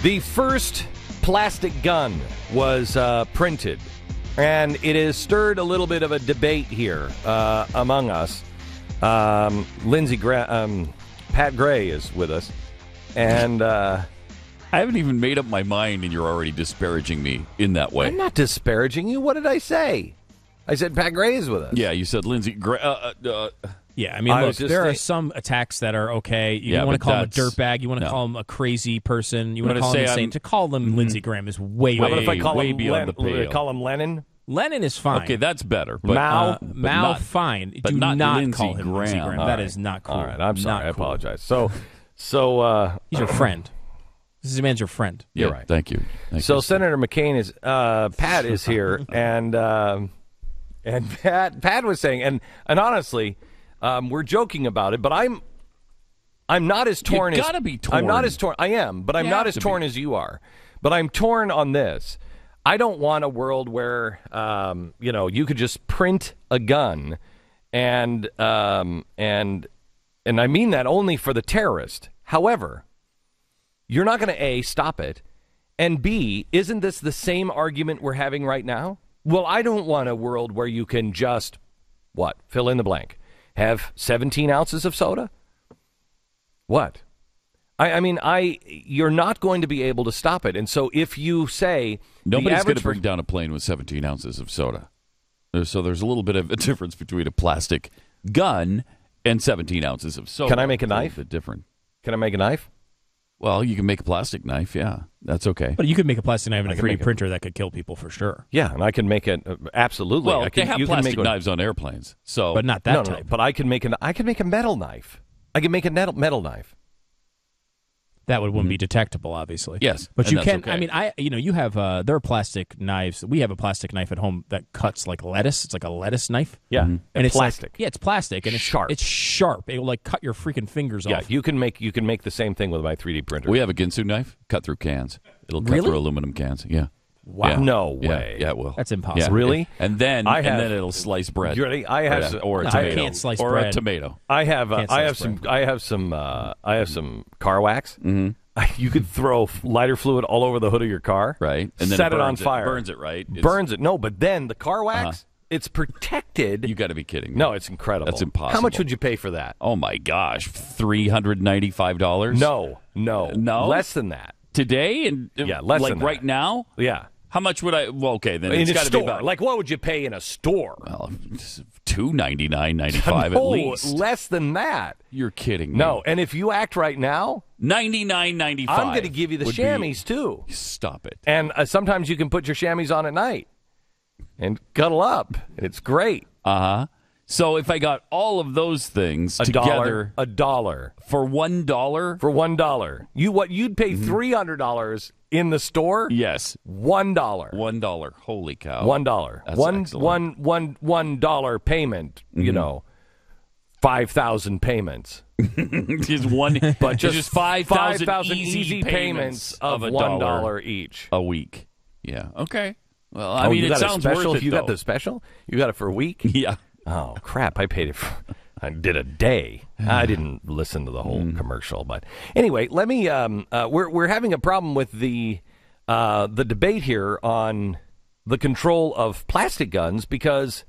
The first plastic gun was printed, and it has stirred a little bit of a debate here among us. Pat Gray is with us, and I haven't even made up my mind, and you're already disparaging me in that way. I'm not disparaging you. What did I say? I said Pat Gray is with us. Yeah, you said Lindsey Gray. Yeah, I mean, look, there are some attacks that are okay. You want to call him a dirtbag. You want to call him a crazy person. You want to call him insane. To call them Lindsey Graham is way if I call way him beyond the pale. Call him Lenin? Lenin is fine. Okay, that's better. But, Mao, fine. But do not call him Lindsey Graham. That is not cool. All right, I'm sorry. I apologize. So he's your friend. This man's your friend. You're right. Thank you. So Senator McCain is Pat is here, and Pat was saying, and honestly, we're joking about it, but I'm not as torn. You gotta be torn. I'm not as torn. I am, but I'm not as torn as you are. But I'm torn on this. I don't want a world where you could just print a gun, and I mean that only for the terrorist. However, you're not going to A, stop it, and B, isn't this the same argument we're having right now? Well, I don't want a world where you can just, fill in the blank, have 17 ounces of soda? What? I mean, you're not going to be able to stop it. And so if you say... Nobody's going to bring down a plane with 17 ounces of soda. So there's a little bit of a difference between a plastic gun and 17 ounces of soda. Can I make a knife? A bit different. Can I make a knife? Well, you can make a plastic knife, yeah. That's okay. But you could make a plastic knife in a 3D printer that could kill people for sure. Yeah, and I can make it, absolutely. Well, they have plastic knives on airplanes. But not that type. No, but I can make a metal knife. I can make a metal knife. That wouldn't be detectable, obviously. Yes, but you can. Okay. I mean, you have there are plastic knives. We have a plastic knife at home that cuts like lettuce. It's like a lettuce knife. Yeah, and it's plastic. It's plastic, and it's sharp. It's sharp. It will cut your freaking fingers off. Yeah, you can make the same thing with my 3D printer. We have a Ginsu knife. Cut through cans. It'll cut through aluminum cans. Yeah. Wow. Yeah. No way. Yeah, it will. That's impossible. Yeah. Really? And then it'll slice bread. You ready? I have or a no, tomato. I can't slice or bread. A tomato. I have some car wax. Mm-hmm. You could throw lighter fluid all over the hood of your car. Right. And then set it on fire. Burns it, right? Burns it. No, but then the car wax, it's protected. You got to be kidding me. No, it's incredible. That's impossible. How much would you pay for that? Oh, my gosh. $395? No. Less than that. Today? And less than that. Right now? Yeah. How much would I? Well, okay, then it's got to be about. Like, what would you pay in a store? Well, $299.95 at least. Less than that. You're kidding me. No, and if you act right now, $99.95. I'm going to give you the chamois too. Stop it. And sometimes you can put your chamois on at night and cuddle up. It's great. So if I got all of those things together, $1 for $1. For $1, you'd pay $300 in the store. Yes, $1. $1. Holy cow! $1. That's $1 payment. You know, 5,000 payments. Just one, but just 5,000 easy payments of $1 each a week. Yeah. Okay. Well, I mean, it sounds special. worth it. You got the special? You got it for a week? Yeah. Oh, crap. I paid it for... I did a day. I didn't listen to the whole commercial. But anyway, let me... we're having a problem with the debate here on the control of plastic guns because...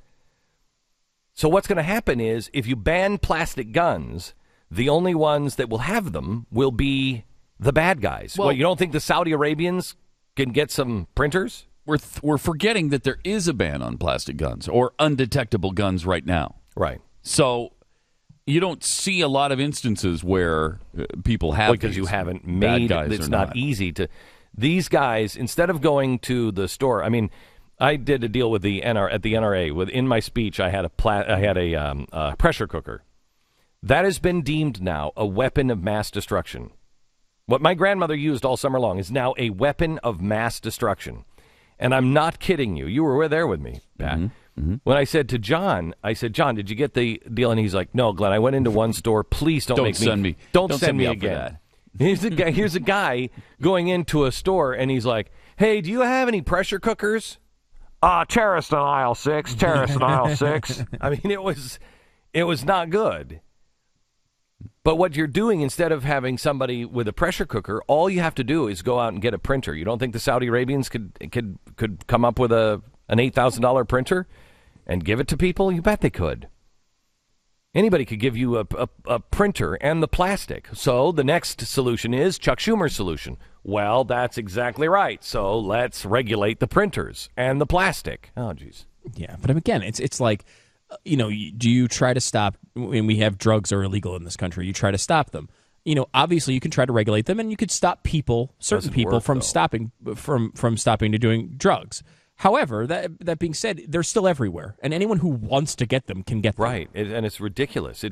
So what's going to happen is if you ban plastic guns, the only ones that will have them will be the bad guys. Well, you don't think the Saudi Arabians can get some printers? We're forgetting that there is a ban on plastic guns or undetectable guns right now. Right. So you don't see a lot of instances where people have because you haven't made it. It's not easy to. These guys, instead of going to the store, I mean, I did a deal with the NRA. In my speech, I had a pressure cooker that has been deemed now a weapon of mass destruction. What my grandmother used all summer long is now a weapon of mass destruction. And I'm not kidding you. You were there with me, Pat. When I said to John, John, did you get the deal? And he's like, no, Glenn, I went into one store. Please don't send me again. Here's a guy going into a store, and he's like, hey, do you have any pressure cookers? Terrorist in aisle 6. Terrorist in aisle 6. I mean, it was not good. But what you're doing, instead of having somebody with a pressure cooker, all you have to do is go out and get a printer. You don't think the Saudi Arabians could come up with an $8,000 printer and give it to people? You bet they could. Anybody could give you a printer and the plastic. So the next solution is Chuck Schumer's solution. Well, that's exactly right. So let's regulate the printers and the plastic. Oh, geez. Yeah, but again, it's like, do you try to stop, when we have drugs are illegal in this country, you try to stop them. Obviously you can try to regulate them, and you could stop certain people from stopping to doing drugs. However, that being said, they're still everywhere, and anyone who wants to get them can get them. Right, and it's ridiculous.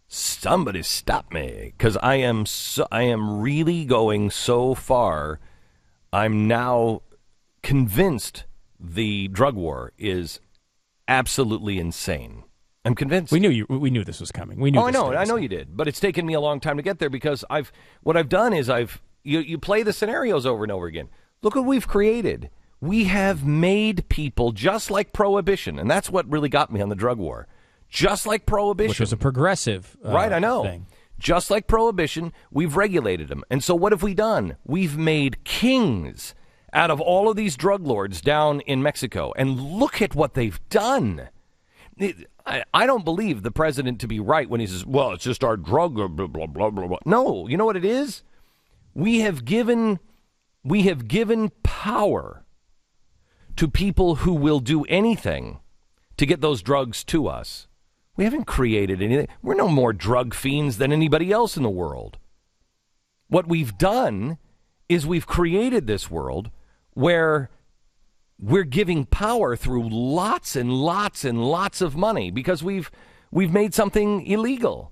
Somebody stop me, because I am really going so far. I'm now convinced the drug war is absolutely insane. I'm convinced. We knew this was coming. We knew. I know you did, but it's taken me a long time to get there, because what I've done is you play the scenarios over and over again. Look what we've created. We have made people just like Prohibition, and that's what really got me on the drug war. Just like Prohibition. Which was a progressive right, I know. thing. Just like Prohibition, we've regulated them. And so what have we done? We've made kings out of all of these drug lords down in Mexico. And look at what they've done. I don't believe the president to be right when he says, well, it's just our drug, blah, blah, blah, blah, blah. No, you know what it is? We have given power to people who will do anything to get those drugs to us. We haven't created anything. We're no more drug fiends than anybody else in the world. What we've done is we've created this world where we're giving power through lots and lots and lots of money because we've made something illegal.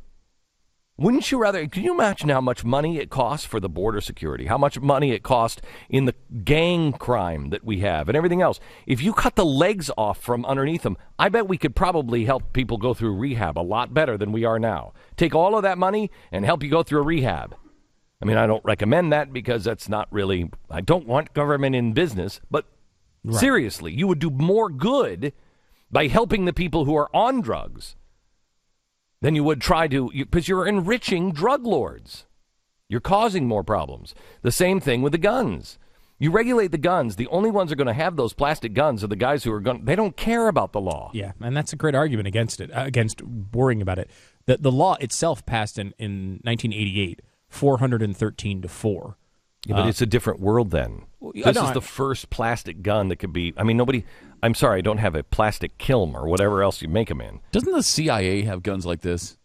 Wouldn't you rather? Can you imagine how much money it costs for the border security? How much money it costs in the gang crime that we have and everything else? If you cut the legs off from underneath them, I bet we could probably help people go through rehab a lot better than we are now. Take all of that money and help you go through a rehab. I mean, I don't recommend that because that's not really, I don't want government in business, but right. Seriously, you would do more good by helping the people who are on drugs than you would try to, because you're enriching drug lords. You're causing more problems. The same thing with the guns. You regulate the guns. The only ones who are going to have those plastic guns are the guys who are going. They don't care about the law. Yeah, and that's a great argument against it, against worrying about it. The law itself passed in 1988, 413-4. Yeah, but it's a different world then. This is the first plastic gun that could be. I mean, nobody. I'm sorry, I don't have a plastic kiln or whatever else you make them in. Doesn't the CIA have guns like this?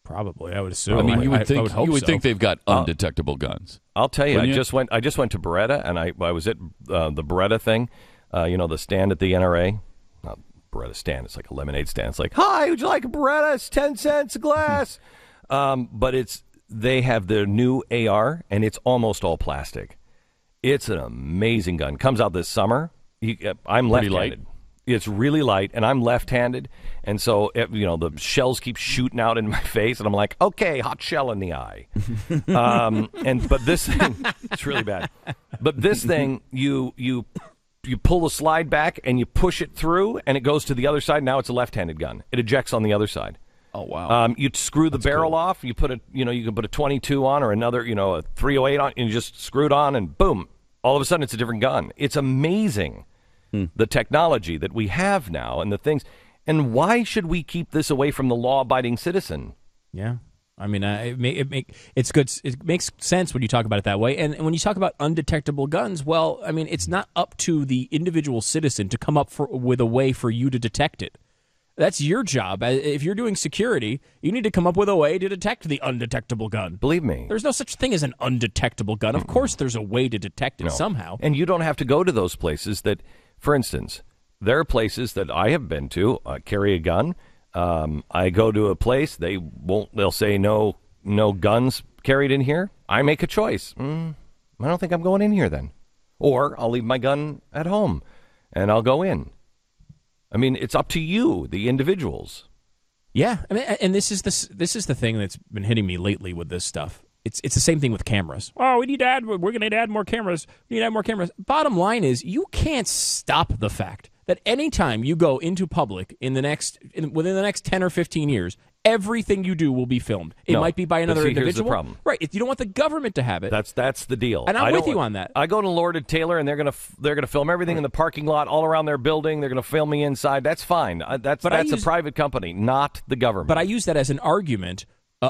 Probably, I would assume. I mean, you would think. You would think they've got undetectable guns. I'll tell you, I just went to Beretta, and I was at the Beretta thing. The stand at the NRA. Not Beretta stand. It's like a lemonade stand. It's like, hi, would you like a Beretta? It's 10 cents a glass. But they have their new AR, and it's almost all plastic. It's an amazing gun. Comes out this summer. I'm left-handed. It's really light, and I'm left-handed, and so the shells keep shooting out in my face, and I'm like, okay, hot shell in the eye. But this thing, it's really bad. But this thing, you pull the slide back and you push it through, and it goes to the other side. Now it's a left-handed gun. It ejects on the other side. Oh wow! You screw the barrel off. You put you can put a 22 on or another, a 308 on, and you just screw it on, and boom! All of a sudden, it's a different gun. It's amazing, the technology that we have now, and the things. And why should we keep this away from the law-abiding citizen? Yeah, I mean, it's good. It makes sense when you talk about it that way. And when you talk about undetectable guns, well, I mean, it's not up to the individual citizen to come up with a way for you to detect it. That's your job. If you're doing security, you need to come up with a way to detect the undetectable gun. Believe me. There's no such thing as an undetectable gun. Of course there's a way to detect it somehow. And you don't have to go to those places that, for instance, there are places that I have been to, carry a gun. I go to a place, they'll say no guns carried in here. I make a choice. I don't think I'm going in here then. Or I'll leave my gun at home and I'll go in. I mean, it's up to you, the individuals. Yeah, I mean, and this is the thing that's been hitting me lately with this stuff. It's the same thing with cameras. Oh, we're going to add more cameras. We need to add more cameras. Bottom line is, you can't stop the fact that anytime you go into public within the next 10 or 15 years, everything you do will be filmed. It might be by another individual. Here's the problem. Right. You don't want the government to have it. That's the deal. And I'm with you on that. I go to Lord & Taylor, and they're gonna film everything in the parking lot, all around their building. They're gonna film me inside. That's fine. That's a private company, not the government. But I use that as an argument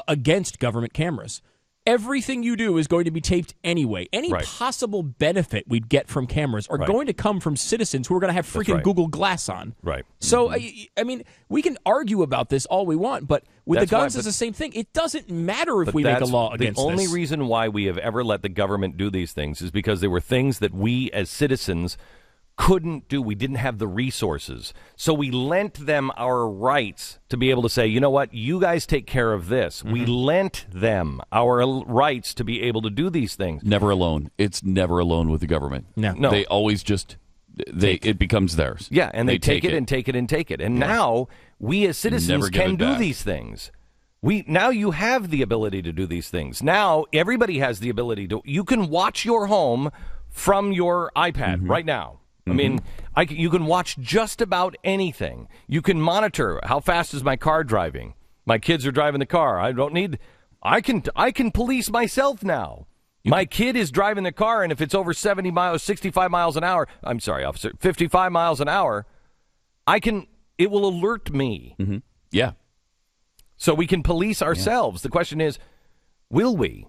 against government cameras. Everything you do is going to be taped anyway. Any possible benefit we'd get from cameras are going to come from citizens who are going to have freaking Google Glass on. Right. So, I mean, we can argue about this all we want, but with the guns, it's the same thing. It doesn't matter if we make a law against this. The only reason why we have ever let the government do these things is because they were things that we as citizens couldn't do. We didn't have the resources. So we lent them our rights to be able to say, you know what, you guys take care of this. We lent them our rights to be able to do these things. Never alone. It's never alone with the government. No. They always just, it becomes theirs. Yeah, and they take it and take it and take it. And now we as citizens can do these things. Now you have the ability to do these things. Now everybody has the ability to. You can watch your home from your iPad right now. I mean, you can watch just about anything. You can monitor how fast is my car driving. My kids are driving the car. I can police myself now. My kid is driving the car, and if it's over 70 miles, 65 miles an hour, I'm sorry, officer, 55 miles an hour, it will alert me. Yeah. So we can police ourselves. The question is, will we?